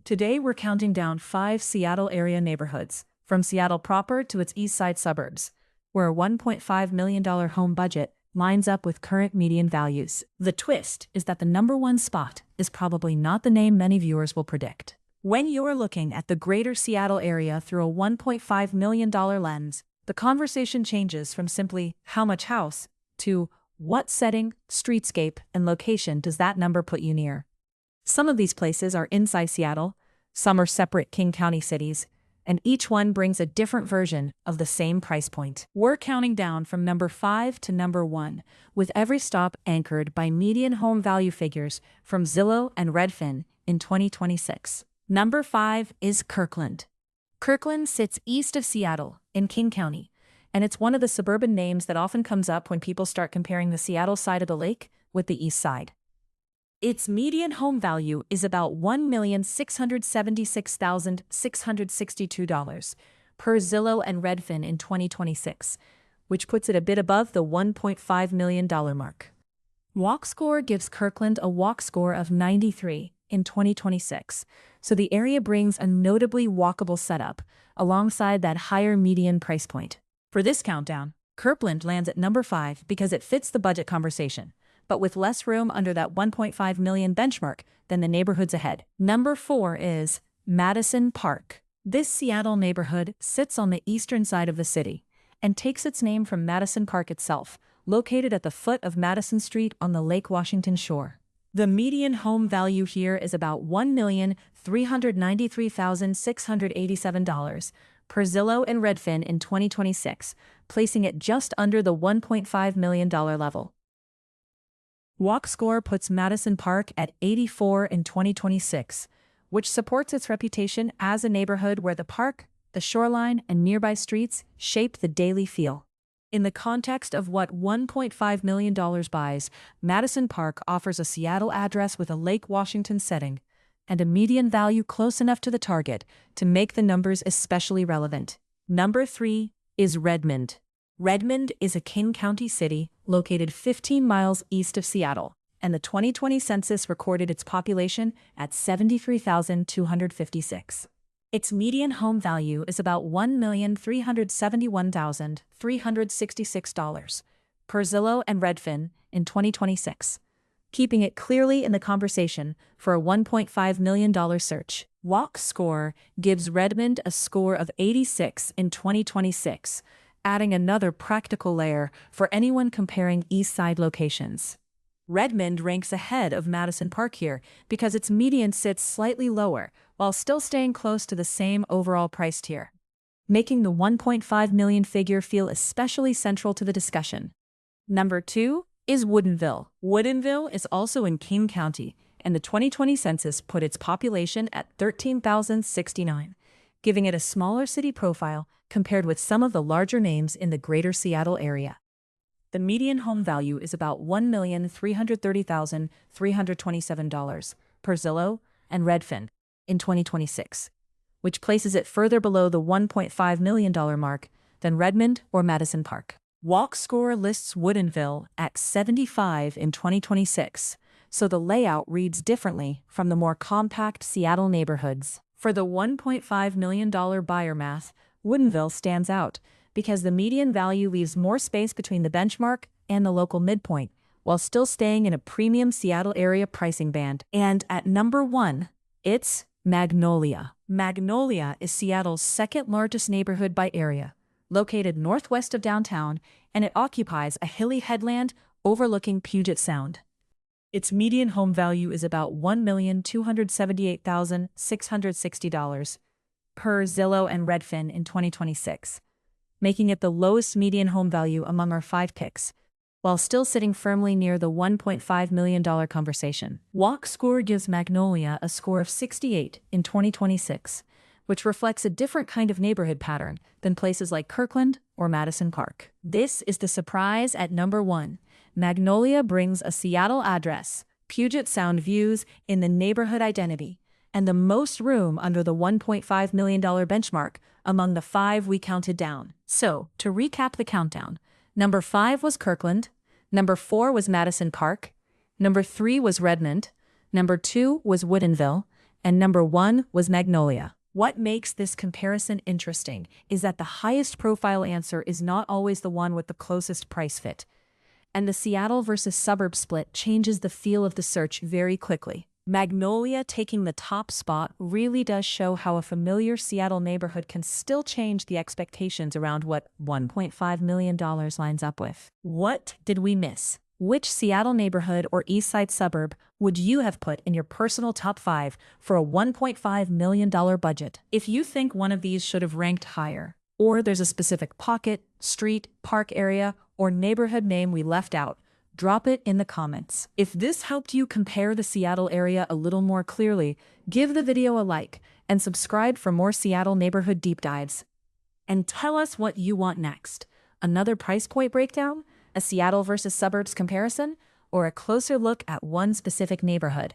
Today we're counting down 5 Seattle area neighborhoods, from Seattle proper to its east side suburbs, where a $1.5 million home budget lines up with current median values. The twist is that the number one spot is probably not the name many viewers will predict. When you're looking at the greater Seattle area through a $1.5 million lens, the conversation changes from simply how much house to what setting, streetscape, and location does that number put you near. Some of these places are inside Seattle, some are separate King County cities, and each one brings a different version of the same price point. We're counting down from number 5 to number 1, with every stop anchored by median home value figures from Zillow and Redfin in 2026. Number 5 is Kirkland. Kirkland sits east of Seattle in King County, and it's one of the suburban names that often comes up when people start comparing the Seattle side of the lake with the east side. Its median home value is about $1,676,662 per Zillow and Redfin in 2026, which puts it a bit above the $1.5 million mark. Walk Score gives Kirkland a walk score of 93 in 2026, so the area brings a notably walkable setup alongside that higher median price point. For this countdown, Kirkland lands at number 5 because it fits the budget conversation, but with less room under that 1.5 million benchmark than the neighborhoods ahead. Number 4 is Madison Park. This Seattle neighborhood sits on the eastern side of the city and takes its name from Madison Park itself, located at the foot of Madison Street on the Lake Washington shore. The median home value here is about $1,393,687 per Zillow and Redfin in 2026, placing it just under the $1.5 million level. Walk Score puts Madison Park at 84 in 2026, which supports its reputation as a neighborhood where the park, the shoreline, and nearby streets shape the daily feel. In the context of what $1.5 million buys, Madison Park offers a Seattle address with a Lake Washington setting and a median value close enough to the target to make the numbers especially relevant. Number 3 is Redmond. Redmond is a King County city located 15 miles east of Seattle, and the 2020 census recorded its population at 73,256. Its median home value is about $1,371,366 per Zillow and Redfin in 2026, keeping it clearly in the conversation for a $1.5 million search. Walk Score gives Redmond a score of 86 in 2026, adding another practical layer for anyone comparing east side locations. Redmond ranks ahead of Madison Park here because its median sits slightly lower while still staying close to the same overall price tier, making the $1.5 million figure feel especially central to the discussion. Number 2 is Woodinville. Woodinville is also in King County, and the 2020 census put its population at 13,069, giving it a smaller city profile compared with some of the larger names in the greater Seattle area. The median home value is about $1,330,327 per Zillow and Redfin in 2026, which places it further below the $1.5 million mark than Redmond or Madison Park. Walk Score lists Woodinville at 75 in 2026, so the layout reads differently from the more compact Seattle neighborhoods. For the $1.5 million buyer math, Woodinville stands out because the median value leaves more space between the benchmark and the local midpoint, while still staying in a premium Seattle area pricing band. And at number 1, it's Magnolia. Magnolia is Seattle's second largest neighborhood by area, located northwest of downtown, and it occupies a hilly headland overlooking Puget Sound. Its median home value is about $1,278,660 per Zillow and Redfin in 2026, making it the lowest median home value among our 5 picks, while still sitting firmly near the $1.5 million conversation. Walk Score gives Magnolia a score of 68 in 2026, which reflects a different kind of neighborhood pattern than places like Kirkland or Madison Park. This is the surprise at number 1. Magnolia brings a Seattle address, Puget Sound views in the neighborhood identity, and the most room under the $1.5 million benchmark among the 5 we counted down. So, to recap the countdown, number 5 was Kirkland, number 4 was Madison Park, number 3 was Redmond, number 2 was Woodinville, and number 1 was Magnolia. What makes this comparison interesting is that the highest profile answer is not always the one with the closest price fit, and the Seattle versus suburb split changes the feel of the search very quickly. Magnolia taking the top spot really does show how a familiar Seattle neighborhood can still change the expectations around what $1.5 million lines up with. What did we miss? Which Seattle neighborhood or East Side suburb would you have put in your personal top 5 for a $1.5 million budget? If you think one of these should have ranked higher, or there's a specific pocket, street, park area, or neighborhood name we left out, drop it in the comments. If this helped you compare the Seattle area a little more clearly, give the video a like and subscribe for more Seattle neighborhood deep dives. And tell us what you want next. Another price point breakdown? A Seattle versus suburbs comparison? Or a closer look at one specific neighborhood?